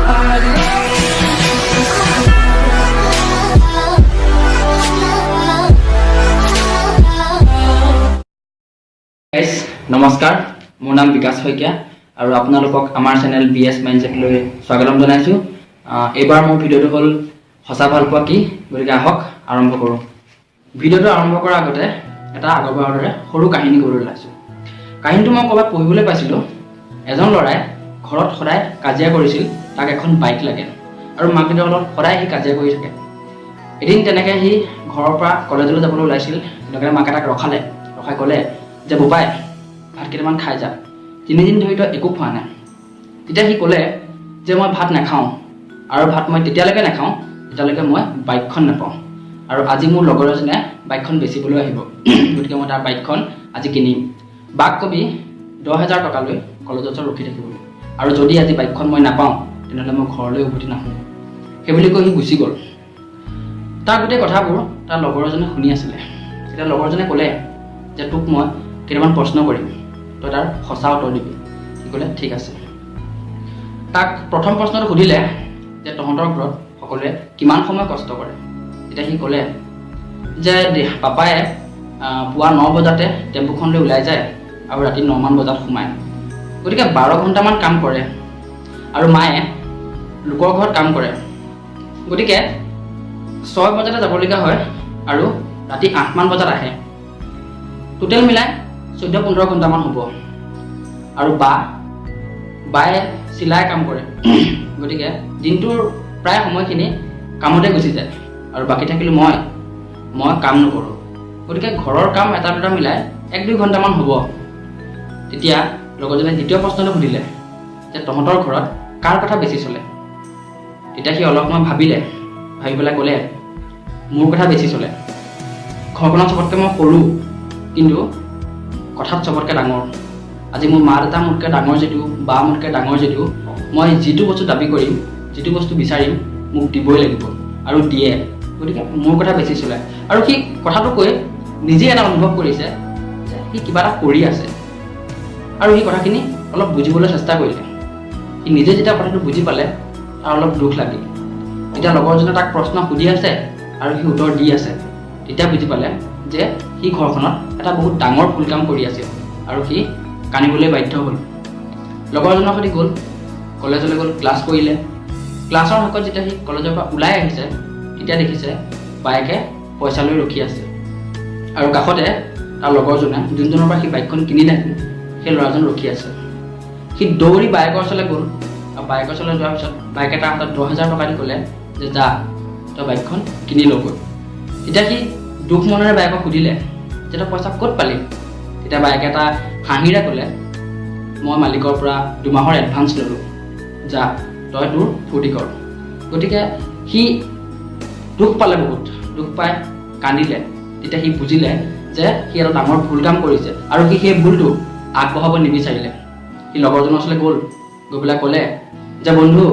নমস্কাৰ, মোৰ নাম বিকাশ শইকীয়া আৰু আপোনালোকক আমাৰ চেনেল BS মাইণ্ডছেটলৈ স্বাগতম জনাইছোঁ। এইবাৰ মোৰ ভিডিঅ'টো হ'ল সঁচা ভালপোৱা কি, গতিকে আহক আৰম্ভ কৰোঁ। ভিডিঅ'টো আৰম্ভ কৰাৰ আগতে এটা আগৰবাৰৰ দৰে সৰু কাহিনী ক'বলৈ ওলাইছোঁ। কাহিনীটো মই ক'ৰবাত পঢ়িবলৈ পাইছিলোঁ। এজন ল'ৰাই ঘৰত সদায় কাজিয়া কৰিছিল, তাক এখন বাইক লাগে আৰু মাক দেউতাকৰ লগত সদায় সি কাজিয়া কৰি থাকে। এদিন তেনেকৈ সি ঘৰৰ পৰা কলেজলৈ যাবলৈ ওলাইছিল। তেনেকৈ মাকে তাক ৰখাই ক'লে যে বোপাই ভাত কেইটামান খাই যা, 3 দিন ধৰি তই একো খোৱা নাই। তেতিয়া সি ক'লে যে মই ভাত নাখাওঁ আৰু ভাত মই তেতিয়ালৈকে নাখাওঁ যেতিয়ালৈকে মই বাইকখন নাপাওঁ, আৰু আজি মোৰ লগৰ এজনে বাইকখন বেচিবলৈ আহিব, গতিকে মই তাৰ বাইকখন আজি কিনিম। বাক কবি 10,000 টকা লৈ কলেজত ৰখি থাকিবলৈ, আৰু যদি আজি বাইকখন মই নাপাওঁ তেনেহ'লে মই ঘৰলৈ উভতি নাহোঁ। সেইবুলি কৈ সি গুচি গ'ল। তাৰ গোটেই কথাবোৰ তাৰ লগৰ এজনে শুনি আছিলে। তেতিয়া লগৰজনে ক'লে যে তোক মই কেইটামান প্ৰশ্ন কৰিম, তই তাৰ সঁচা উত্তৰ দিবি। সি ক'লে ঠিক আছে। তাক প্ৰথম প্ৰশ্নটো সুধিলে যে তহঁতৰ ঘৰত সকলোৱে কিমান সময় কষ্ট কৰে। তেতিয়া সি ক'লে যে পাপাই পুৱা 9 বজাতে টেম্পুখন লৈ ওলাই যায় আৰু ৰাতি 9 মান বজাত সোমায়, গতিকে 12 ঘণ্টামান কাম কৰে। আৰু মায়ে লোকৰ ঘৰত কাম কৰে, গতিকে 6 বজাতে যাবলগীয়া হয় আৰু ৰাতি 8 মান বজাত আহে। টোটেল মিলাই 14-15 ঘণ্টামান হ'ব। আৰু বায়ে চিলাই কাম কৰে, গতিকে দিনটোৰ প্ৰায় সময়খিনি কামতে গুচি যায়, আৰু বাকী থাকিলোঁ মই কাম নকৰোঁ, গতিকে ঘৰৰ কাম এটা দুটা মিলাই 1-2 ঘণ্টামান হ'ব। তেতিয়া লগৰজনে দ্বিতীয় প্ৰশ্নটো সুধিলে যে তহঁতৰ ঘৰত কাৰ কথা বেছি চলে। তেতিয়া সি অলপ সময় ভাবি পেলাই ক'লে মোৰ কথা বেছি চলে। ঘৰখনত চবতকৈ মই সৰু, কিন্তু কথাত চবতকৈ ডাঙৰ। আজি মোৰ মা দেউতা মোতকৈ ডাঙৰ যদিও, বা মোতকৈ ডাঙৰ যদিও, মই যিটো বস্তু দাবী কৰিম, যিটো বস্তু বিচাৰিম মোক দিবই লাগিব, আৰু দিয়ে, গতিকে মোৰ কথা বেছি চলে। আৰু সি কথাটো কৈ নিজে এটা অনুভৱ কৰিছে যে সি কিবা এটা কৰি আছে, আৰু সি কথাখিনি অলপ বুজিবলৈ চেষ্টা কৰিলে। সি নিজে যেতিয়া কথাটো বুজি পালে তাৰ অলপ দুখ লাগিল। এতিয়া লগৰজনে তাক প্ৰশ্ন সুধি আছে আৰু সি উত্তৰ দি আছে। তেতিয়া বুজি পালে যে সি ঘৰখনত এটা বহুত ডাঙৰ ভুল কাম কৰি আছিল, আৰু সি কান্দিবলৈ বাধ্য হ'ল। লগৰজনৰ সৈতে গ'ল, কলেজলৈ গ'ল, ক্লাছ কৰিলে। ক্লাছৰ শেষত যেতিয়া সি কলেজৰ পৰা ওলাই আহিছে তেতিয়া দেখিছে বাইকে পইচা লৈ ৰখি আছে, আৰু কাষতে তাৰ লগৰজনে যোনজনৰ পৰা সি বাইকখন কিনি থাকিল সেই ল'ৰাজন ৰখি আছে। সি দৌৰি বাইকৰ ওচৰলৈ গ'ল, আৰু বাইকৰ ওচৰলৈ যোৱাৰ পিছত বাইকে তাৰ হাতত 10,000 টকা দি ক'লে যে যা তই বাইকখন কিনি লগৈ। তেতিয়া সি দুখ মনেৰে বাইকক সুধিলে যে তই পইচা ক'ত পালি। তেতিয়া বাইকে এটা হাঁহিৰে ক'লে মই মালিকৰ পৰা 2 মাহৰ এডভান্স ল'লোঁ, যা তই তোৰ ফূৰ্তি কৰ। গতিকে সি দুখ পালে, বহুত দুখ পাই কান্দিলে। তেতিয়া সি বুজিলে যে সি এটা ডাঙৰ ভুল কাম কৰিছে, আৰু সি সেই ভুলটো আগবঢ়াব নিবিচাৰিলে। সি লগৰজনৰ ওচৰলৈ গৈ পেলাই ক'লে যে বন্ধু,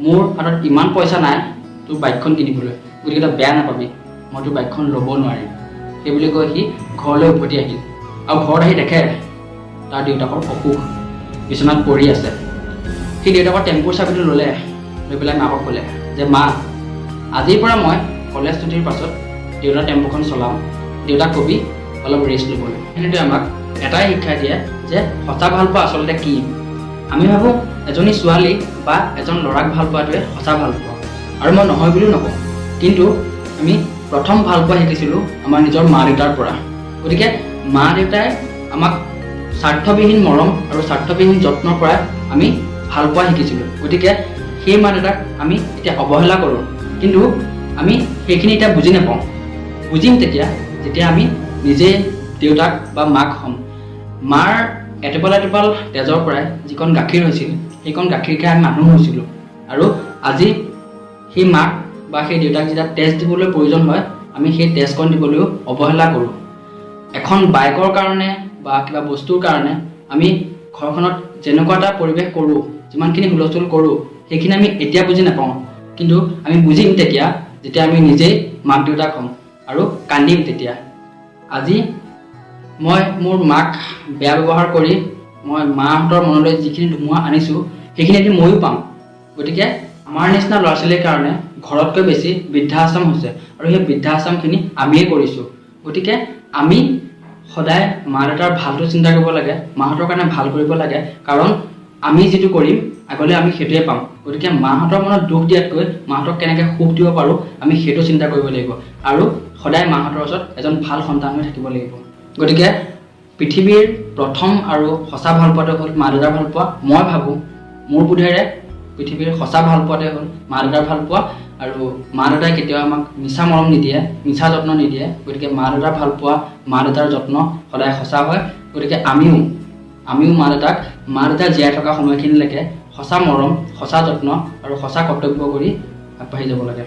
মোৰ হাতত ইমান পইচা নাই তোৰ বাইকখন কিনিবলৈ, গতিকে তই বেয়া নাপাবি, মই তোৰ বাইকখন ল'ব নোৱাৰিম। সেইবুলি কৈ সি ঘৰলৈ উভতি আহিল, আৰু ঘৰত আহি দেখে তাৰ দেউতাকৰ অসুখ, বিচনাত পৰি আছে। সি দেউতাকৰ টেম্পুৰ চাবিটো লৈ পেলাই মাকক ক'লে যে মা, আজিৰ পৰা মই কলেজ ছুটিৰ পাছত দেউতাৰ টেম্পুখন চলাওঁ, দেউতাক কবি অলপ ৰেষ্ট ল'বলৈ। সেইটোৱে আমাক এটাই শিক্ষা দিয়ে যে সঁচা ভালপোৱা আচলতে কি। আমি ভাবোঁ এজনী ছোৱালী বা এজন ল'ৰাক ভাল পোৱাটোৱে সঁচা ভালপোৱা, আৰু মই নহয় বুলিও নকওঁ, কিন্তু আমি প্ৰথম ভালপোৱা শিকিছিলোঁ আমাৰ নিজৰ মা দেউতাৰ পৰা। গতিকে মা দেউতাই আমাক স্বাৰ্থবিহীন মৰম আৰু স্বাৰ্থবিহীন যত্নৰ পৰা আমি ভালপোৱা শিকিছিলোঁ। গতিকে সেই মা দেউতাক আমি এতিয়া অৱহেলা কৰোঁ, কিন্তু আমি সেইখিনি এতিয়া বুজি নাপাওঁ। বুজিম তেতিয়া যেতিয়া আমি নিজে দেউতাক বা মাক হ'ম। মাৰ এটোপাল এটোপাল তেজৰ পৰাই যিকণ গাখীৰ হৈছিল সেইকণ গাখীৰ খাই আমি মানুহ হৈছিলোঁ, আৰু আজি সেই মাক বা সেই দেউতাক যেতিয়া তেজ দিবলৈ প্ৰয়োজন হয় আমি সেই তেজকণ দিবলৈও অৱহেলা কৰোঁ। এখন বাইকৰ কাৰণে বা কিবা বস্তুৰ কাৰণে আমি ঘৰখনত যেনেকুৱা এটা পৰিৱেশ কৰোঁ, যিমানখিনি হুলস্থুল কৰোঁ, সেইখিনি আমি এতিয়া বুজি নাপাওঁ, কিন্তু আমি বুজিম তেতিয়া যেতিয়া আমি নিজেই মাক দেউতাক হ'ম আৰু কান্দিম তেতিয়া। আজি মই মোৰ মাক বেয়া ব্যৱহাৰ কৰি মই মাহঁতৰ মনলৈ যিখিনি ধুমুহা আনিছোঁ সেইখিনি এদিন ময়ো পাম, গতিকে আমাৰ নিচিনা ল'ৰা ছোৱালীৰ কাৰণে ঘৰতকৈ বেছি বৃদ্ধাশ্ৰম হৈছে আৰু সেই বৃদ্ধাশ্ৰমখিনি আমিয়ে কৰিছোঁ। গতিকে আমি সদায় মা দেউতাৰ ভালটো চিন্তা কৰিব লাগে, মাহঁতৰ কাৰণে ভাল কৰিব লাগে, কাৰণ আমি যিটো কৰিম আগলৈ আমি সেইটোৱে পাম। গতিকে মাহঁতৰ মনত দুখ দিয়াতকৈ মাহঁতক কেনেকৈ সুখ দিব পাৰোঁ আমি সেইটো চিন্তা কৰিব লাগিব আৰু সদায় মাহঁতৰ ওচৰত এজন ভাল সন্তান হৈ থাকিব লাগিব। গতিকে পৃথিৱীৰ প্ৰথম আৰু সঁচা ভাল পোৱাটো হ'ল মা দেউতাৰ ভাল পোৱা। মই ভাবোঁ মোৰ বোধেৰে পৃথিৱীৰ সঁচা ভাল পোৱাটোৱে হ'ল মা দেউতাৰ ভাল পোৱা, আৰু মা দেউতাই কেতিয়াও আমাক মিছা মৰম নিদিয়ে, মিছা যত্ন নিদিয়ে। গতিকে মা দেউতাৰ ভাল পোৱা, মা দেউতাৰ যত্ন সদায় সঁচা হয়। গতিকে আমিও মা দেউতা জীয়াই থকা সময়খিনিলৈকে সঁচা মৰম, সঁচা যত্ন আৰু সঁচা কৰ্তব্য কৰি আগবাঢ়ি যাব লাগে।